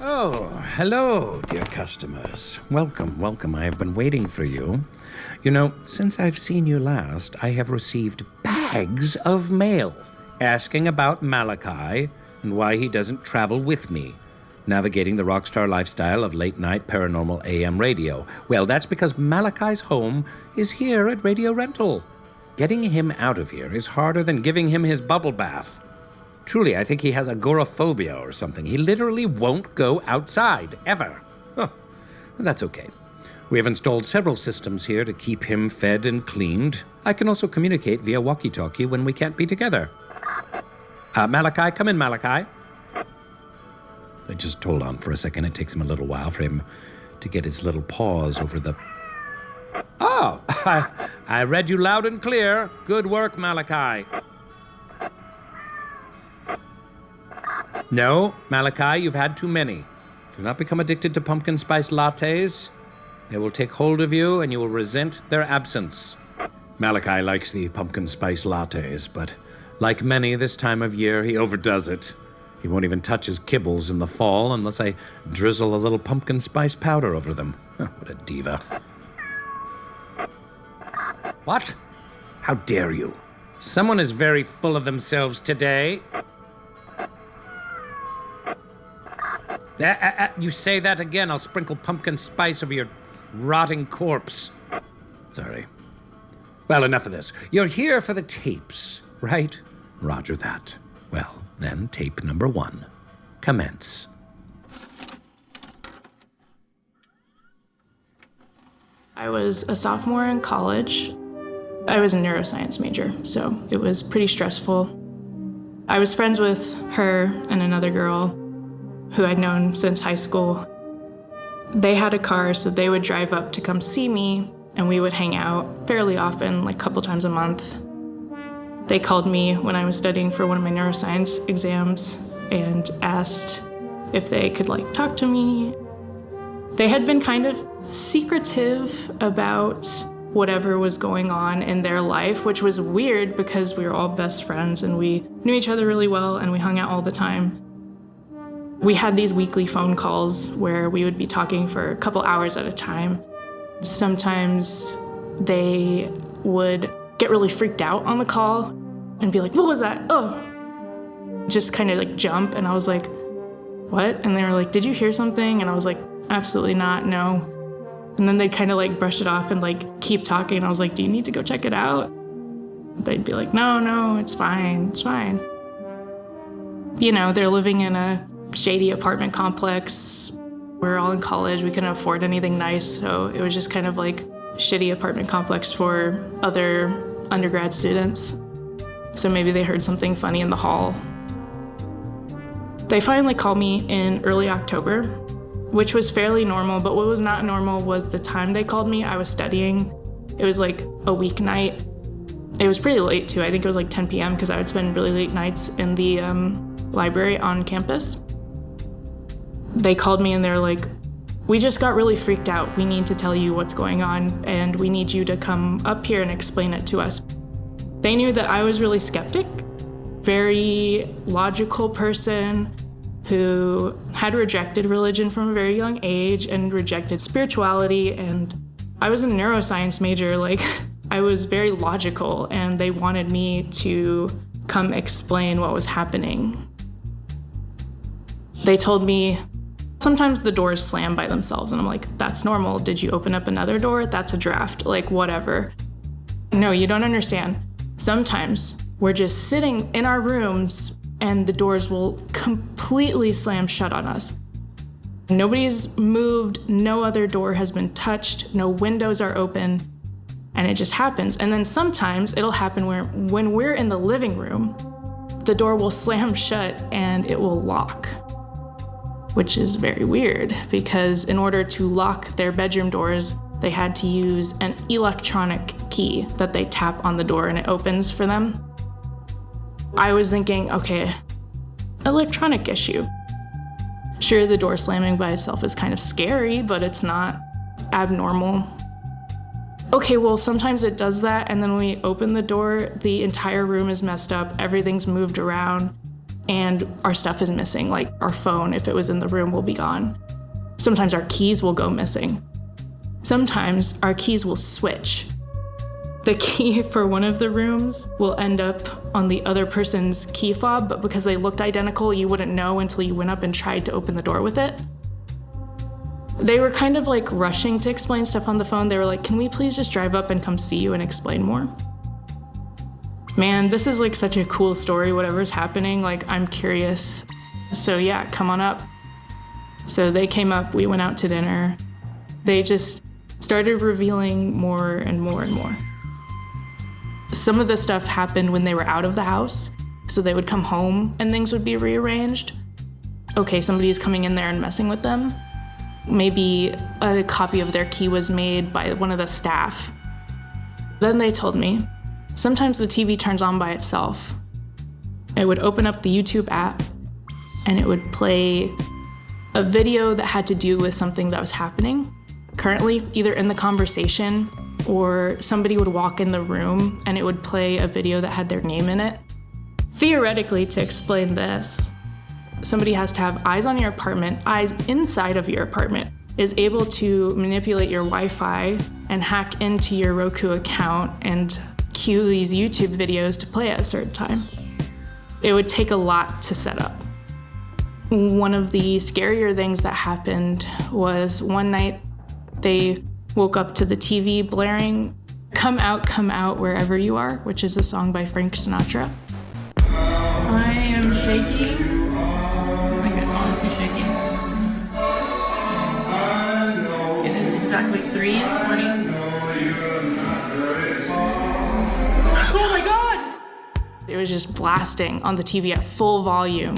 Oh, hello, dear customers. Welcome, welcome. I have been waiting for you. You know, since I've seen you last, I have received bags of mail asking about Malachi and why he doesn't travel with me, navigating the rockstar lifestyle of late-night paranormal AM radio. Well, that's because Malachi's home is here at Radio Rental. Getting him out of here is harder than giving him his bubble bath. Truly, I think he has agoraphobia or something. He literally won't go outside, ever. Huh. That's okay. We have installed several systems here to keep him fed and cleaned. I can also communicate via walkie-talkie when we can't be together. Malachi, come in, Malachi. Just hold on for a second. It takes him a little while for him to get his little paws over the... Oh, I read you loud and clear. Good work, Malachi. No, Malachi, you've had too many. Do not become addicted to pumpkin spice lattes. They will take hold of you and you will resent their absence. Malachi likes the pumpkin spice lattes, but like many this time of year, he overdoes it. He won't even touch his kibbles in the fall unless I drizzle a little pumpkin spice powder over them. What a diva. What? How dare you? Someone is very full of themselves today. You say that again, I'll sprinkle pumpkin spice over your rotting corpse. Sorry. Well, enough of this. You're here for the tapes, right? Roger that. Well, then tape number 1. Commence. I was a sophomore in college. I was a neuroscience major, so it was pretty stressful. I was friends with her and another girl who I'd known since high school. They had a car, so they would drive up to come see me, and we would hang out fairly often, like a couple times a month. They called me when I was studying for one of my neuroscience exams and asked if they could talk to me. They had been kind of secretive about whatever was going on in their life, which was weird because we were all best friends and we knew each other really well and we hung out all the time. We had these weekly phone calls where we would be talking for a couple hours at a time. Sometimes they would get really freaked out on the call and be like, "What was that? Oh." Just kind of jump, and I was like, "What?" And they were like, "Did you hear something?" And I was like, "Absolutely not, no." And then they'd kind of brush it off and keep talking, and I was like, "Do you need to go check it out?" They'd be like, No, it's fine, it's fine. You know, they're living in a shady apartment complex. We're all in college, we couldn't afford anything nice, so it was just kind of shitty apartment complex for other undergrad students. So maybe they heard something funny in the hall. They finally called me in early October, which was fairly normal, but what was not normal was the time they called me. I was studying. It was a weeknight. It was pretty late too. I think it was 10 p.m. because I would spend really late nights in the library on campus. They called me and they're like, "We just got really freaked out. We need to tell you what's going on and we need you to come up here and explain it to us." They knew that I was really skeptic, very logical person who had rejected religion from a very young age and rejected spirituality. And I was a neuroscience major, I was very logical, and they wanted me to come explain what was happening. They told me, sometimes the doors slam by themselves, and I'm like, "That's normal. Did you open up another door? That's a draft, whatever." "No, you don't understand. Sometimes we're just sitting in our rooms and the doors will completely slam shut on us. Nobody's moved, no other door has been touched, no windows are open, and it just happens. And then sometimes it'll happen when we're in the living room, the door will slam shut and it will lock." Which is very weird because in order to lock their bedroom doors, they had to use an electronic key that they tap on the door and it opens for them. I was thinking, okay, electronic issue. Sure, the door slamming by itself is kind of scary, but it's not abnormal. Okay, well, sometimes it does that, and then when we open the door, the entire room is messed up, everything's moved around. and our stuff is missing. Like our phone, if it was in the room, will be gone. Sometimes our keys will go missing. Sometimes our keys will switch. The key for one of the rooms will end up on the other person's key fob, but because they looked identical, you wouldn't know until you went up and tried to open the door with it. They were kind of like rushing to explain stuff on the phone. They were like, can we please just drive up and come see you and explain more? Man, this is like such a cool story, whatever's happening. Like, I'm curious. So yeah, come on up. So they came up, we went out to dinner. They just started revealing more and more and more. Some of the stuff happened when they were out of the house. So they would come home and things would be rearranged. Okay, somebody is coming in there and messing with them. Maybe a copy of their key was made by one of the staff. Then they told me, sometimes the TV turns on by itself. It would open up the YouTube app and it would play a video that had to do with something that was happening currently, either in the conversation or somebody would walk in the room and it would play a video that had their name in it. Theoretically, to explain this, somebody has to have eyes on your apartment, eyes inside of your apartment, is able to manipulate your Wi-Fi and hack into your Roku account and cue these YouTube videos to play at a certain time. It would take a lot to set up. One of the scarier things that happened was one night they woke up to the TV blaring, come out, wherever you are," which is a song by Frank Sinatra. I am shaking. I guess honestly shaking. It is exactly 3 in the morning. Oh my God! It was just blasting on the TV at full volume.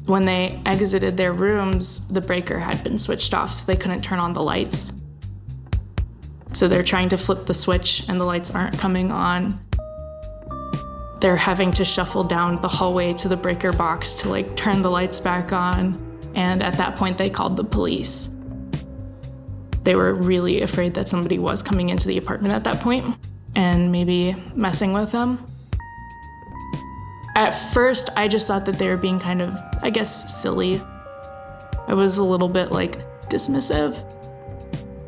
When they exited their rooms, the breaker had been switched off, so they couldn't turn on the lights. So they're trying to flip the switch and the lights aren't coming on. They're having to shuffle down the hallway to the breaker box to like turn the lights back on. And at that point, they called the police. They were really afraid that somebody was coming into the apartment at that point and maybe messing with them. At first, I just thought that they were being kind of, I guess, silly. I was a little bit like dismissive.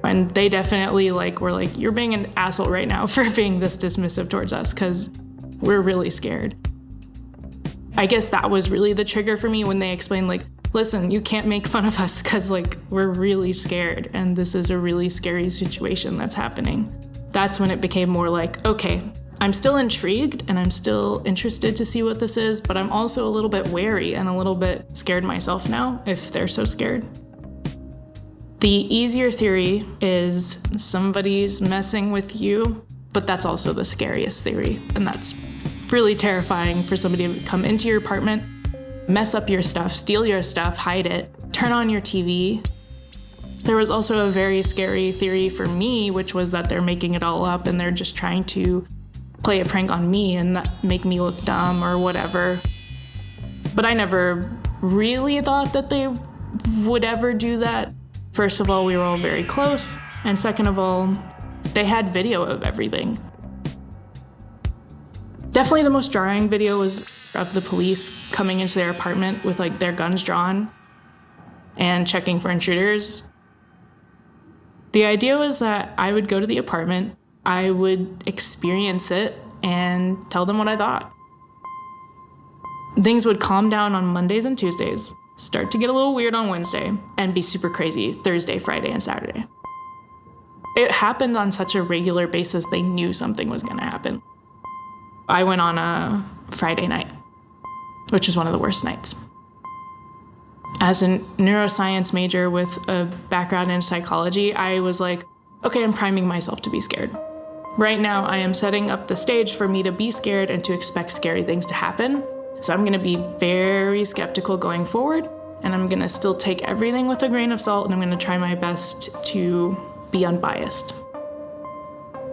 And they definitely were like, you're being an asshole right now for being this dismissive towards us because we're really scared. I guess that was really the trigger for me when they explained like, listen, you can't make fun of us because like we're really scared and this is a really scary situation that's happening. That's when it became more like, okay, I'm still intrigued and I'm still interested to see what this is, but I'm also a little bit wary and a little bit scared myself now if they're so scared. The easier theory is somebody's messing with you, but that's also the scariest theory. And that's really terrifying for somebody to come into your apartment, mess up your stuff, steal your stuff, hide it, turn on your TV. There was also a very scary theory for me, which was that they're making it all up and they're just trying to play a prank on me and that make me look dumb or whatever. But I never really thought that they would ever do that. First of all, we were all very close. And second of all, they had video of everything. Definitely the most jarring video was of the police coming into their apartment with like their guns drawn and checking for intruders. The idea was that I would go to the apartment, I would experience it and tell them what I thought. Things would calm down on Mondays and Tuesdays, start to get a little weird on Wednesday, and be super crazy Thursday, Friday, and Saturday. It happened on such a regular basis, they knew something was gonna happen. I went on a Friday night, which was one of the worst nights. As a neuroscience major with a background in psychology, I was like, okay, I'm priming myself to be scared. Right now, I am setting up the stage for me to be scared and to expect scary things to happen. So I'm gonna be very skeptical going forward, and I'm gonna still take everything with a grain of salt, and I'm gonna try my best to be unbiased.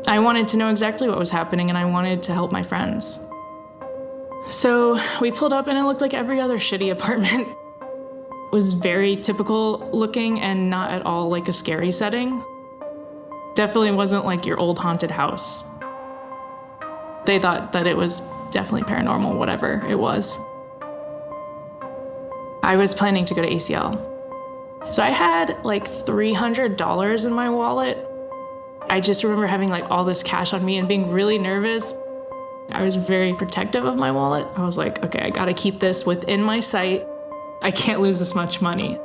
I wanted to know exactly what was happening, and I wanted to help my friends. So we pulled up, and it looked like every other shitty apartment. It was very typical looking and not at all like a scary setting. Definitely wasn't like your old haunted house. They thought that it was definitely paranormal, whatever it was. I was planning to go to ACL. So I had like $300 in my wallet. I just remember having like all this cash on me and being really nervous. I was very protective of my wallet. I was like, okay, I gotta keep this within my sight. I can't lose this much money.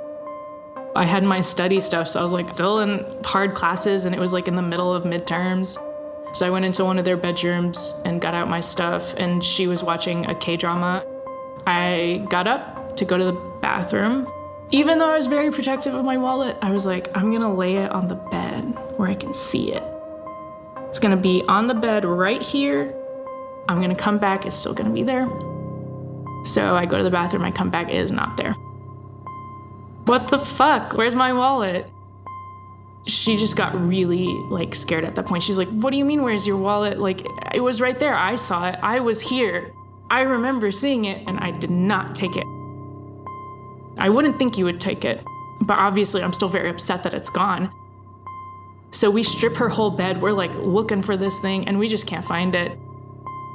I had my study stuff, so I was like still in hard classes, and it was like in the middle of midterms. So I went into one of their bedrooms and got out my stuff, and she was watching a K-drama. I got up to go to the bathroom. Even though I was very protective of my wallet, I was like, I'm gonna lay it on the bed where I can see it. It's gonna be on the bed right here. I'm gonna come back, it's still gonna be there. So I go to the bathroom, I come back, it is not there. What the fuck? Where's my wallet? She just got really like scared at that point. She's like, what do you mean, where's your wallet? Like, it was right there, I saw it, I was here. I remember seeing it, and I did not take it. I wouldn't think you would take it, but obviously I'm still very upset that it's gone. So we strip her whole bed, we're like looking for this thing, and we just can't find it.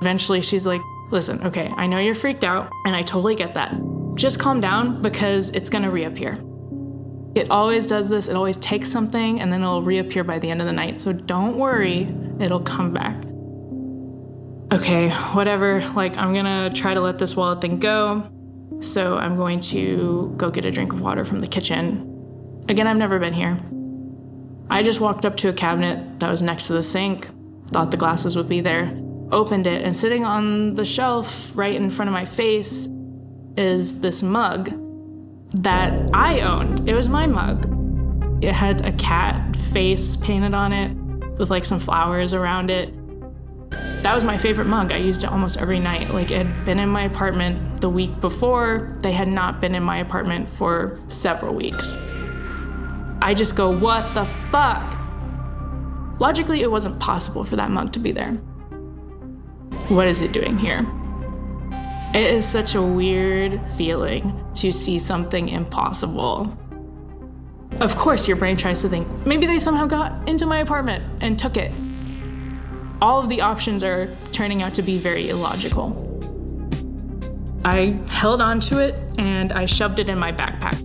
Eventually she's like, listen, okay, I know you're freaked out, and I totally get that. Just calm down, because it's gonna reappear. It always does this, it always takes something, and then it'll reappear by the end of the night, so don't worry, it'll come back. Okay, whatever, like I'm gonna try to let this wallet thing go. So I'm going to go get a drink of water from the kitchen. Again, I've never been here. I just walked up to a cabinet that was next to the sink, thought the glasses would be there, opened it, and sitting on the shelf right in front of my face is this mug that I owned. It was my mug. It had a cat face painted on it with like some flowers around it. That was my favorite mug. I used it almost every night. Like, it had been in my apartment the week before. They had not been in my apartment for several weeks. I just go, what the fuck? Logically, it wasn't possible for that mug to be there. What is it doing here? It is such a weird feeling to see something impossible. Of course, your brain tries to think, maybe they somehow got into my apartment and took it. All of the options are turning out to be very illogical. I held onto it and I shoved it in my backpack.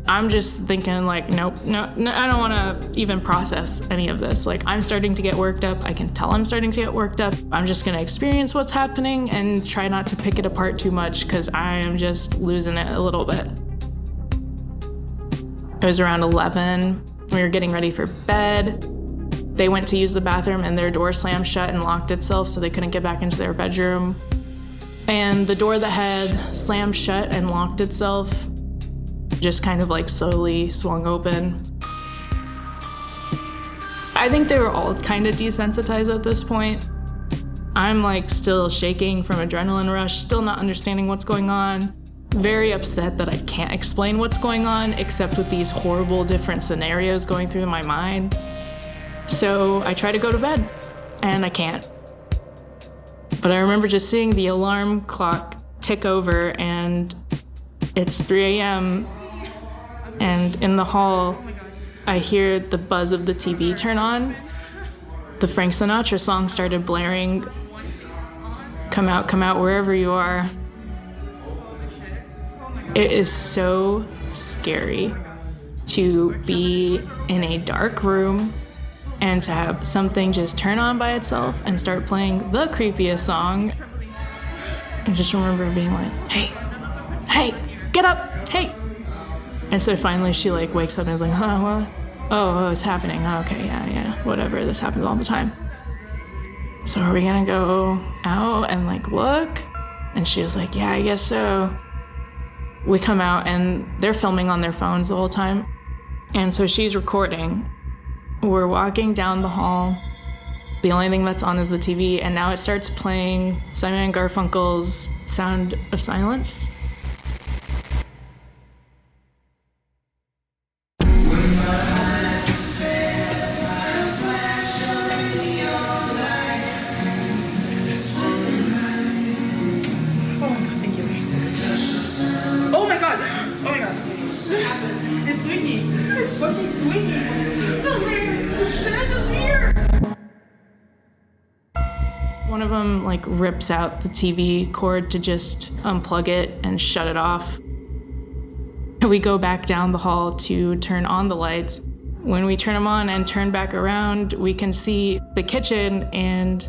I'm just thinking like, nope, no, I don't wanna even process any of this. Like, I'm starting to get worked up. I can tell I'm starting to get worked up. I'm just gonna experience what's happening and try not to pick it apart too much, because I am just losing it a little bit. It was around 11. We were getting ready for bed. They went to use the bathroom and their door slammed shut and locked itself, so they couldn't get back into their bedroom. And the door that had slammed shut and locked itself just kind of like slowly swung open. I think they were all kind of desensitized at this point. I'm like still shaking from adrenaline rush, still not understanding what's going on. Very upset that I can't explain what's going on except with these horrible different scenarios going through my mind. So I try to go to bed, and I can't. But I remember just seeing the alarm clock tick over, and it's 3 a.m., and in the hall, I hear the buzz of the TV turn on. The Frank Sinatra song started blaring, come out, wherever you are. It is so scary to be in a dark room and to have something just turn on by itself and start playing the creepiest song. I just remember being like, hey, get up, hey. And so finally she like wakes up and is like, what? Oh, it's happening. Oh, okay, yeah, whatever, this happens all the time. So are we gonna go out and like look? And she was like, yeah, I guess so. We come out and they're filming on their phones the whole time. And so she's recording. We're walking down the hall. The only thing that's on is the TV, and now it starts playing Simon and Garfunkel's Sound of Silence. Oh my god! It's swinging! It's fucking swinging! The chandelier! One of them like rips out the TV cord to just unplug it and shut it off. We go back down the hall to turn on the lights. When we turn them on and turn back around, we can see the kitchen, and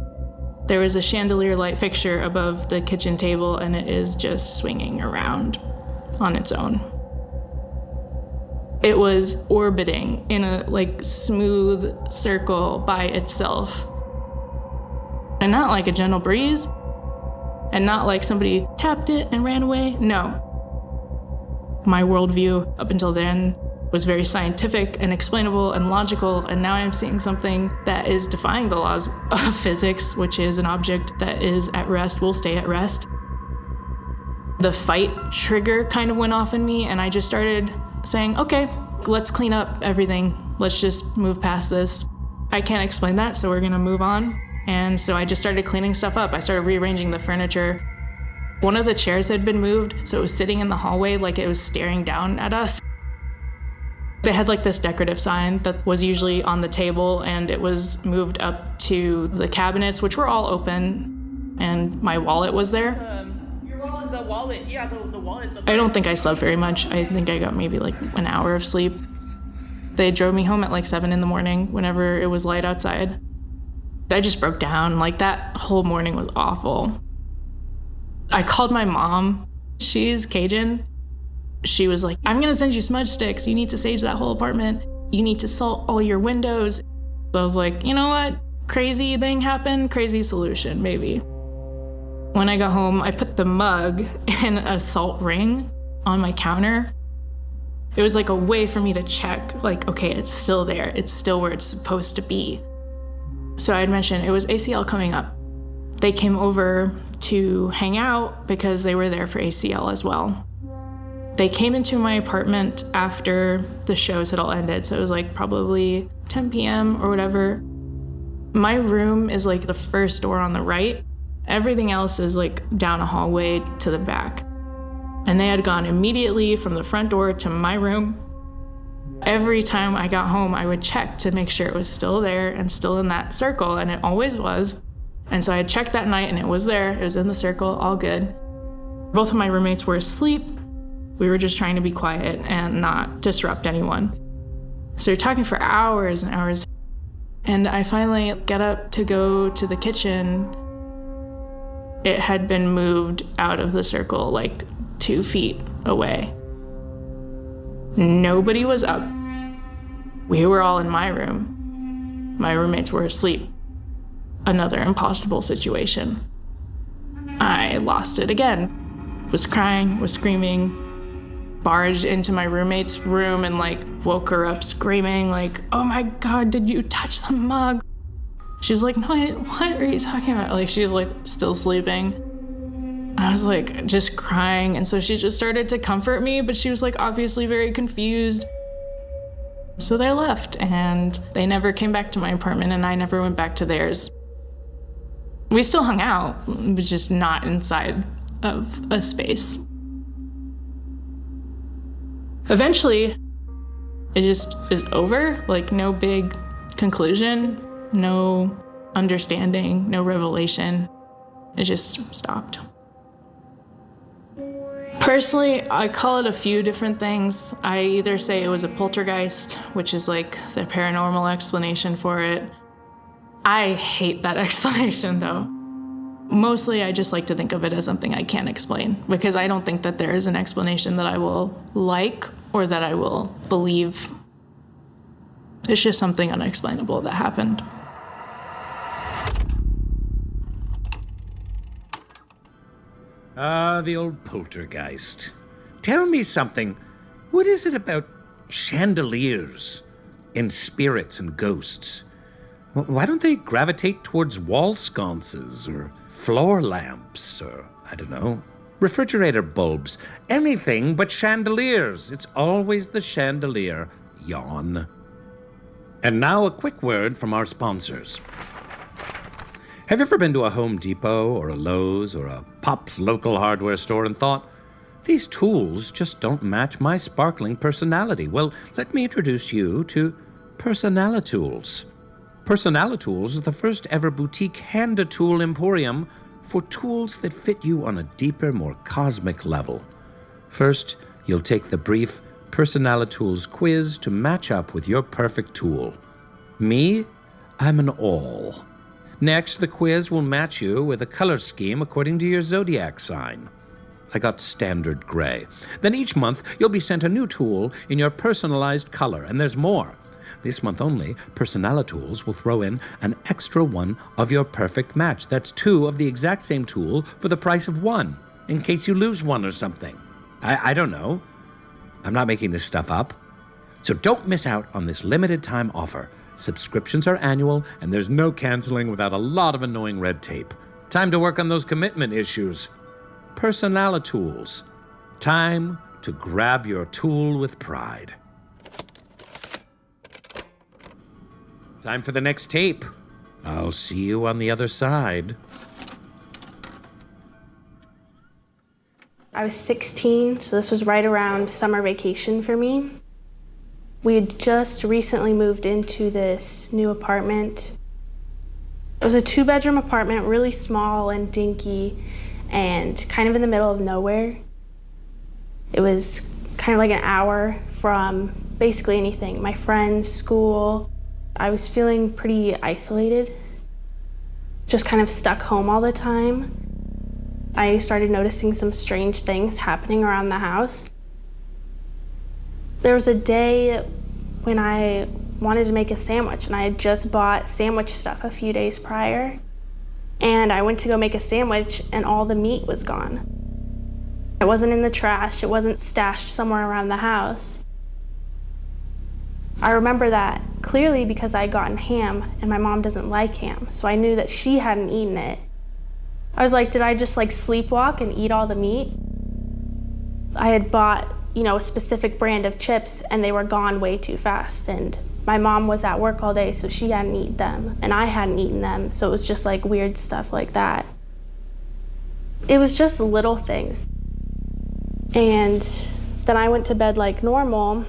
there was a chandelier light fixture above the kitchen table, and it is just swinging around on its own. It was orbiting in a smooth circle by itself. And not like a gentle breeze, and not like somebody tapped it and ran away. No. My worldview up until then was very scientific and explainable and logical, and now I'm seeing something that is defying the laws of physics, which is an object that is at rest will stay at rest. The fight trigger kind of went off in me, and I just started saying, okay, let's clean up everything. Let's just move past this. I can't explain that, so we're gonna move on. And so I just started cleaning stuff up. I started rearranging the furniture. One of the chairs had been moved, so it was sitting in the hallway like it was staring down at us. They had this decorative sign that was usually on the table, and it was moved up to the cabinets, which were all open, and my wallet was there. Your wallet, the wallet, yeah, the wallet's up I don't think I slept very much. I think I got maybe an hour of sleep. They drove me home at 7 in the morning whenever it was light outside. I just broke down. That whole morning was awful. I called my mom. She's Cajun. She was like, I'm gonna send you smudge sticks. You need to sage that whole apartment. You need to salt all your windows. So I was like, you know what? Crazy thing happened, crazy solution, maybe. When I got home, I put the mug in a salt ring on my counter. It was a way for me to check, okay, it's still there. It's still where it's supposed to be. So I had mentioned it was ACL coming up. They came over to hang out because they were there for ACL as well. They came into my apartment after the shows had all ended, so it was probably 10 p.m. or whatever. My room is the first door on the right. Everything else is down a hallway to the back. And they had gone immediately from the front door to my room. Every time I got home, I would check to make sure it was still there and still in that circle, and it always was. And so I checked that night, and it was there. It was in the circle, all good. Both of my roommates were asleep. We were just trying to be quiet and not disrupt anyone. So we're talking for hours and hours. And I finally get up to go to the kitchen. It had been moved out of the circle 2 feet away. Nobody was up. We were all in my room. My roommates were asleep. Another impossible situation. I lost it again. Was crying, was screaming, barged into my roommate's room and woke her up screaming oh my God, did you touch the mug? She's like, no, I didn't. What are you talking about? She's still sleeping. I was just crying, and so she just started to comfort me, but she was obviously very confused. So they left, and they never came back to my apartment, and I never went back to theirs. We still hung out, but just not inside of a space. Eventually, it just is over, no big conclusion, no understanding, no revelation. It just stopped. Personally, I call it a few different things. I either say it was a poltergeist, which is the paranormal explanation for it. I hate that explanation though. Mostly I just like to think of it as something I can't explain, because I don't think that there is an explanation that I will like or that I will believe. It's just something unexplainable that happened. Ah, the old poltergeist. Tell me something. What is it about chandeliers and spirits and ghosts? Why don't they gravitate towards wall sconces or floor lamps or, I don't know, refrigerator bulbs? Anything but chandeliers. It's always the chandelier. Yawn. And now a quick word from our sponsors. Have you ever been to a Home Depot or a Lowe's or a Pop's local hardware store and thought, these tools just don't match my sparkling personality? Well, let me introduce you to Personalitools. Personalitools is the first ever boutique hand-tool emporium for tools that fit you on a deeper, more cosmic level. First, You'll take the brief Personalitools quiz to match up with your perfect tool. Me? I'm an all. Next, the quiz will match you with a color scheme according to your zodiac sign. I got standard gray. Then each month, you'll be sent a new tool in your personalized color, and there's more. This month only, Personalitools will throw in an extra one of your perfect match. That's 2 of the exact same tool for the price of 1, in case you lose one or something. I don't know. I'm not making this stuff up. So don't miss out on this limited time offer. Subscriptions are annual, and there's no canceling without a lot of annoying red tape. Time to work on those commitment issues. Personalitools. Time to grab your tool with pride. Time for the next tape. I'll see you on the other side. I was 16, so this was right around summer vacation for me. We had just recently moved into this new apartment. It was a 2-bedroom apartment, really small and dinky, and kind of in the middle of nowhere. It was kind of like an hour from basically anything, my friends, school. I was feeling pretty isolated, just kind of stuck home all the time. I started noticing some strange things happening around the house. There was a day when I wanted to make a sandwich, and I had just bought sandwich stuff a few days prior. And I went to go make a sandwich, and all the meat was gone. It wasn't in the trash, it wasn't stashed somewhere around the house. I remember that clearly because I had gotten ham, and my mom doesn't like ham, so I knew that she hadn't eaten it. I was like, did I just sleepwalk and eat all the meat? I had bought, a specific brand of chips, and they were gone way too fast, and my mom was at work all day, so she hadn't eaten them, and I hadn't eaten them, so it was just weird stuff like that. It was just little things. And then I went to bed like normal.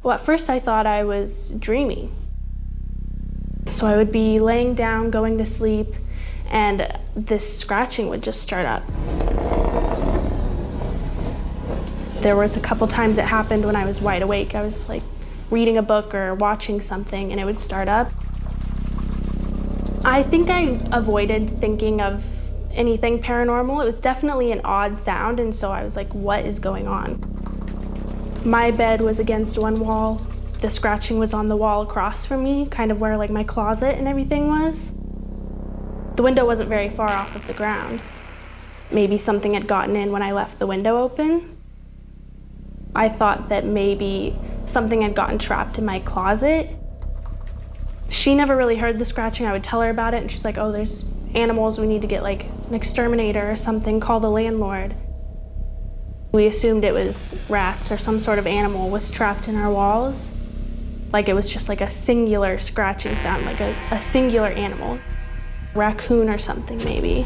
Well, at first I thought I was dreaming. So I would be laying down, going to sleep, and this scratching would just start up. There was a couple times it happened when I was wide awake. I was reading a book or watching something, and it would start up. I think I avoided thinking of anything paranormal. It was definitely an odd sound, and so I was like, what is going on? My bed was against one wall. The scratching was on the wall across from me, kind of where my closet and everything was. The window wasn't very far off of the ground. Maybe something had gotten in when I left the window open. I thought that maybe something had gotten trapped in my closet. She never really heard the scratching. I would tell her about it, and she's like, oh, there's animals. We need to get an exterminator or something, call the landlord. We assumed it was rats or some sort of animal was trapped in our walls. It was just a singular scratching sound, a singular animal. Raccoon or something, maybe.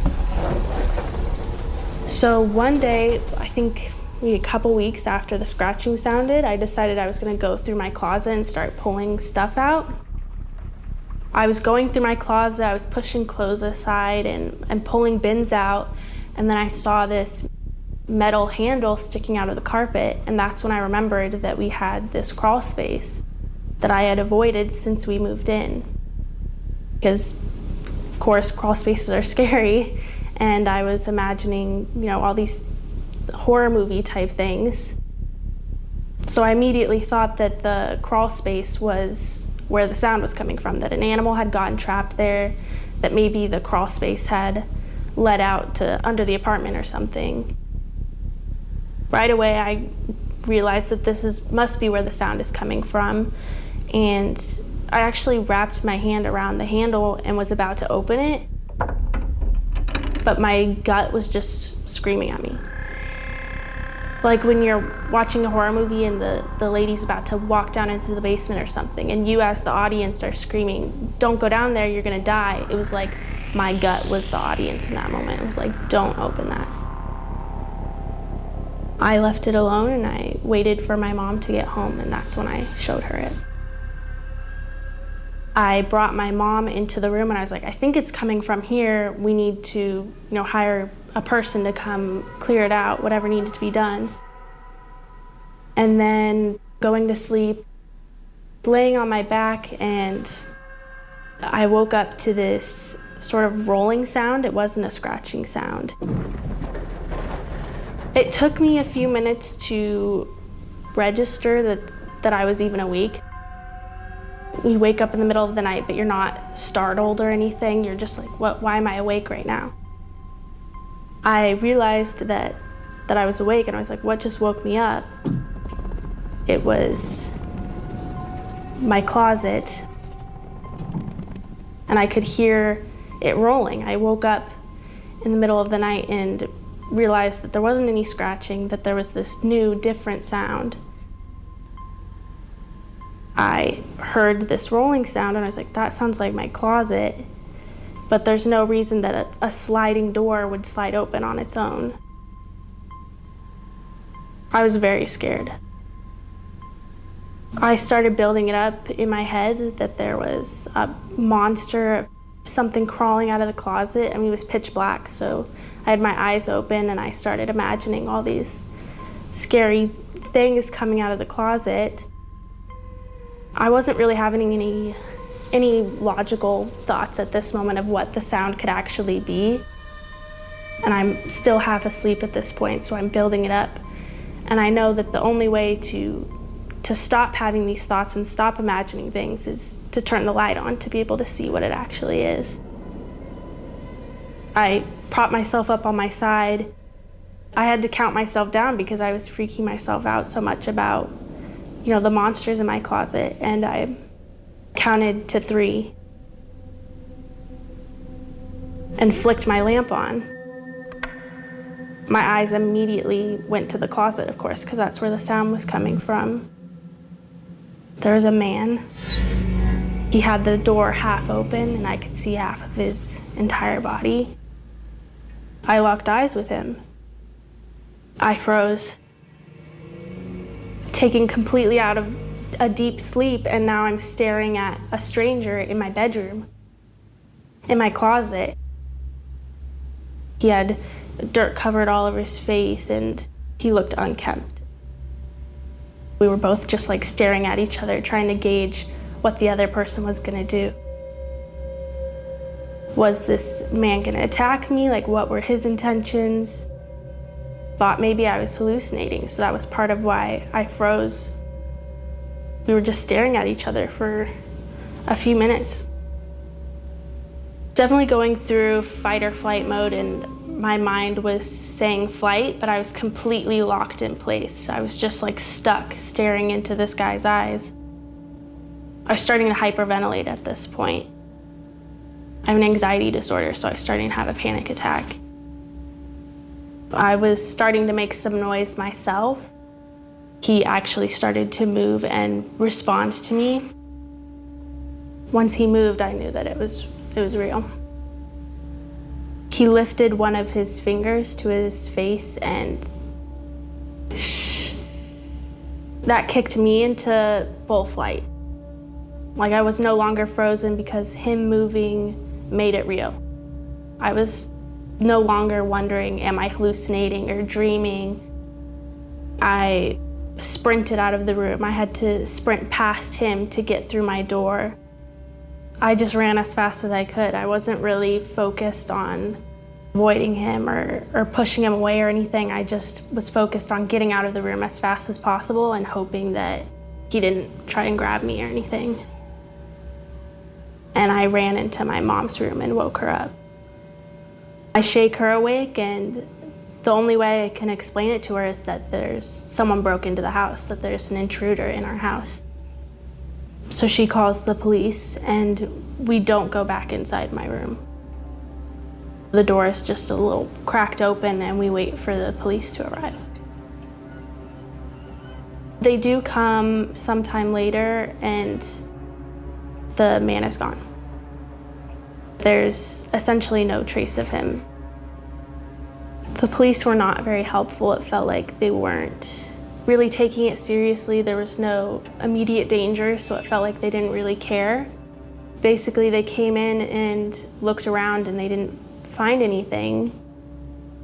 So one day, I think maybe a couple weeks after the scratching sounded, I decided I was going to go through my closet and start pulling stuff out. I was going through my closet, I was pushing clothes aside and pulling bins out, and then I saw this metal handle sticking out of the carpet, and that's when I remembered that we had this crawl space that I had avoided since we moved in. Because, of course, crawl spaces are scary, and I was imagining, all these horror movie type things. So I immediately thought that the crawl space was where the sound was coming from, that an animal had gotten trapped there, that maybe the crawl space had led out to under the apartment or something. Right away, I realized that must be where the sound is coming from, and I actually wrapped my hand around the handle and was about to open it, but my gut was just screaming at me. Like when you're watching a horror movie and the lady's about to walk down into the basement or something, and you as the audience are screaming, don't go down there, you're gonna die. It was like my gut was the audience in that moment. It was like, don't open that. I left it alone and I waited for my mom to get home, and that's when I showed her it. I brought my mom into the room and I was like, I think it's coming from here. We need to, hire a person to come clear it out, whatever needed to be done. And then going to sleep, laying on my back, and I woke up to this sort of rolling sound. It wasn't a scratching sound. It took me a few minutes to register that I was even awake. You wake up in the middle of the night, but you're not startled or anything. You're just like, why am I awake right now? I realized that I was awake, and I was like, what just woke me up? It was my closet, and I could hear it rolling. I woke up in the middle of the night and realized that there wasn't any scratching, that there was this new, different sound. I heard this rolling sound, and I was like, that sounds like my closet, but there's no reason that a sliding door would slide open on its own. I was very scared. I started building it up in my head that there was a monster, something crawling out of the closet. I mean, it was pitch black, so I had my eyes open, and I started imagining all these scary things coming out of the closet. I wasn't really having any logical thoughts at this moment of what the sound could actually be. And I'm still half asleep at this point, so I'm building it up. And I know that the only way to stop having these thoughts and stop imagining things is to turn the light on to be able to see what it actually is. I propped myself up on my side. I had to count myself down because I was freaking myself out so much about, the monsters in my closet, and I counted to 3 and flicked my lamp on. My eyes immediately went to the closet, of course, because that's where the sound was coming from. There was a man. He had the door half open, and I could see half of his entire body. I locked eyes with him. I froze. I was taken completely out of a deep sleep, and now I'm staring at a stranger in my bedroom, in my closet. He had dirt covered all over his face, and he looked unkempt. We were both just like staring at each other, trying to gauge what the other person was gonna do. Was this man gonna attack me? Like, what were his intentions? Thought maybe I was hallucinating, so that was part of why I froze. We were just staring at each other for a few minutes. Definitely going through fight or flight mode, and my mind was saying flight, but I was completely locked in place. I was just like stuck staring into this guy's eyes. I was starting to hyperventilate at this point. I have an anxiety disorder, so I was starting to have a panic attack. I was starting to make some noise myself. He actually started to move and respond to me. Once he moved, I knew that it was real. He lifted one of his fingers to his face, and that kicked me into full flight. Like, I was no longer frozen because him moving made it real. I was no longer wondering, am I hallucinating or dreaming? I sprinted out of the room. I had to sprint past him to get through my door. I just ran as fast as I could. I wasn't really focused on avoiding him or pushing him away or anything. I just was focused on getting out of the room as fast as possible and hoping that he didn't try and grab me or anything. And I ran into my mom's room and woke her up. I shake her awake, and the only way I can explain it to her is that there's someone broke into the house, that there's an intruder in our house. So she calls the police, and we don't go back inside my room. The door is just a little cracked open, and we wait for the police to arrive. They do come sometime later, and the man is gone. There's essentially no trace of him. The police were not very helpful. It felt like they weren't really taking it seriously. There was no immediate danger, so it felt like they didn't really care. Basically, they came in and looked around, and they didn't find anything.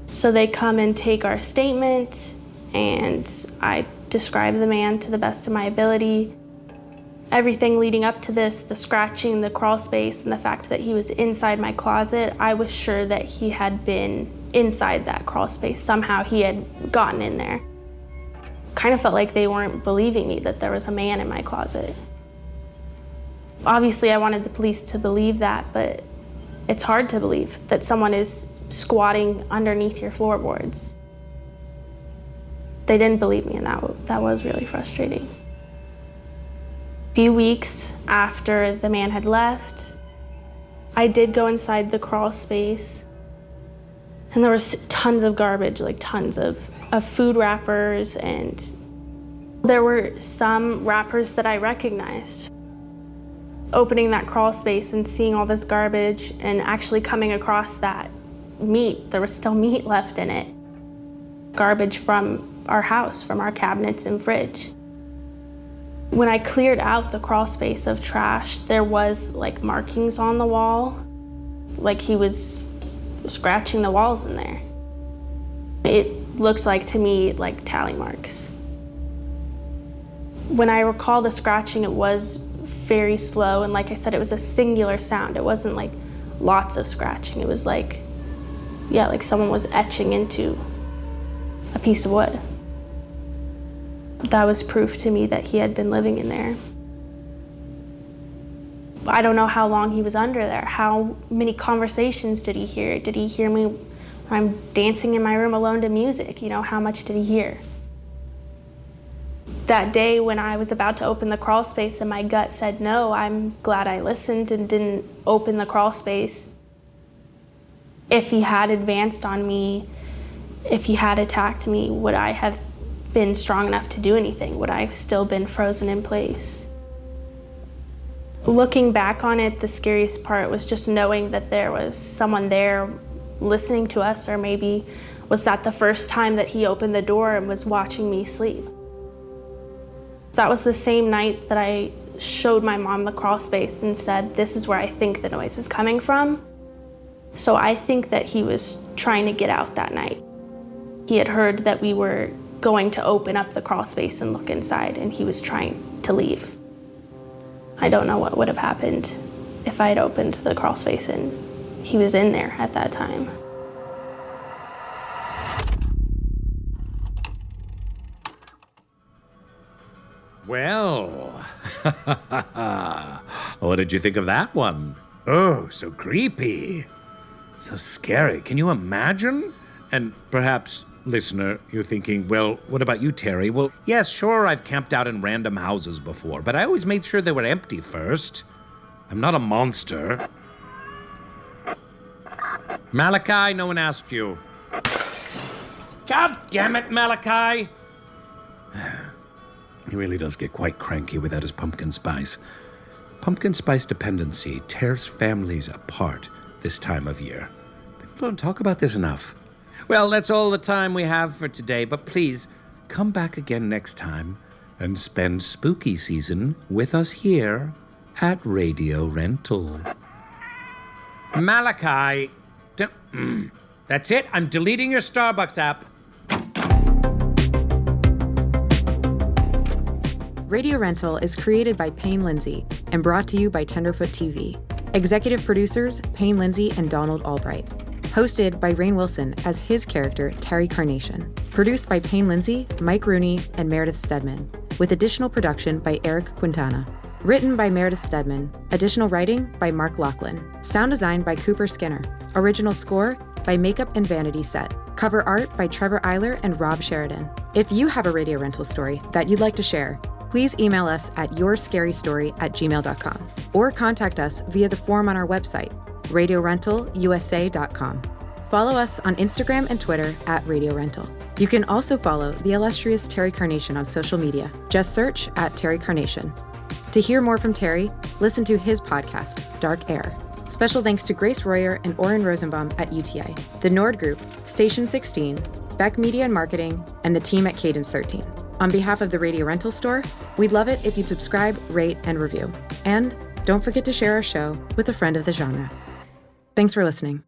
So they come and take our statement, and I describe the man to the best of my ability. Everything leading up to this, the scratching, the crawl space, and the fact that he was inside my closet, I was sure that he had been inside that crawl space. Somehow he had gotten in there. Kind of felt like they weren't believing me that there was a man in my closet. Obviously, I wanted the police to believe that, but it's hard to believe that someone is squatting underneath your floorboards. They didn't believe me, and that was really frustrating. A few weeks after the man had left, I did go inside the crawl space, and there was tons of garbage, like tons of food wrappers, and there were some wrappers that I recognized. Opening that crawl space and seeing all this garbage and actually coming across that meat, there was still meat left in it. Garbage from our house, from our cabinets and fridge. When I cleared out the crawl space of trash, there was like markings on the wall, like he was scratching the walls in there. It looked like to me like tally marks. When I recall the scratching, it was very slow, and like I said, it was a singular sound. It wasn't like lots of scratching. It was like, yeah, like someone was etching into a piece of wood. That was proof to me that he had been living in there. I don't know how long he was under there. How many conversations did he hear? Did he hear me when I'm dancing in my room alone to music? You know, how much did he hear? That day when I was about to open the crawl space and my gut said no, I'm glad I listened and didn't open the crawl space. If he had advanced on me, if he had attacked me, would I have been strong enough to do anything? Would I have still been frozen in place? Looking back on it, the scariest part was just knowing that there was someone there listening to us, or maybe was that the first time that he opened the door and was watching me sleep. That was the same night that I showed my mom the crawl space and said, this is where I think the noise is coming from. So I think that he was trying to get out that night. He had heard that we were going to open up the crawl space and look inside, and he was trying to leave. I don't know what would have happened if I had opened the crawl space and he was in there at that time. Well, what did you think of that one? Oh, so creepy. So scary. Can you imagine? And perhaps, listener, you're thinking, well, what about you, Terry? Well, yes, sure, I've camped out in random houses before, but I always made sure they were empty first. I'm not a monster. Malachi, no one asked you. God damn it, Malachi! He really does get quite cranky without his pumpkin spice. Pumpkin spice dependency tears families apart this time of year. People don't talk about this enough. Well, that's all the time we have for today, but please come back again next time and spend spooky season with us here at Radio Rental. Malachi, that's it. I'm deleting your Starbucks app. Radio Rental is created by Payne Lindsay and brought to you by Tenderfoot TV. Executive producers Payne Lindsay and Donald Albright. Hosted by Rainn Wilson as his character, Terry Carnation. Produced by Payne Lindsay, Mike Rooney, and Meredith Stedman. With additional production by Eric Quintana. Written by Meredith Stedman. Additional writing by Mark Lachlan. Sound design by Cooper Skinner. Original score by Makeup and Vanity Set. Cover art by Trevor Eiler and Rob Sheridan. If you have a Radio Rental story that you'd like to share, please email us at yourscarystory@gmail.com or contact us via the form on our website, radiorentalusa.com. Follow us on Instagram and Twitter at Radio Rental. You can also follow the illustrious Terry Carnation on social media. Just search at Terry Carnation. To hear more from Terry, listen to his podcast, Dark Air. Special thanks to Grace Royer and Oren Rosenbaum at UTA, the Nord Group, Station 16, Beck Media and Marketing, and the team at Cadence 13. On behalf of the Radio Rental Store, we'd love it if you'd subscribe, rate, and review. And don't forget to share our show with a friend of the genre. Thanks for listening.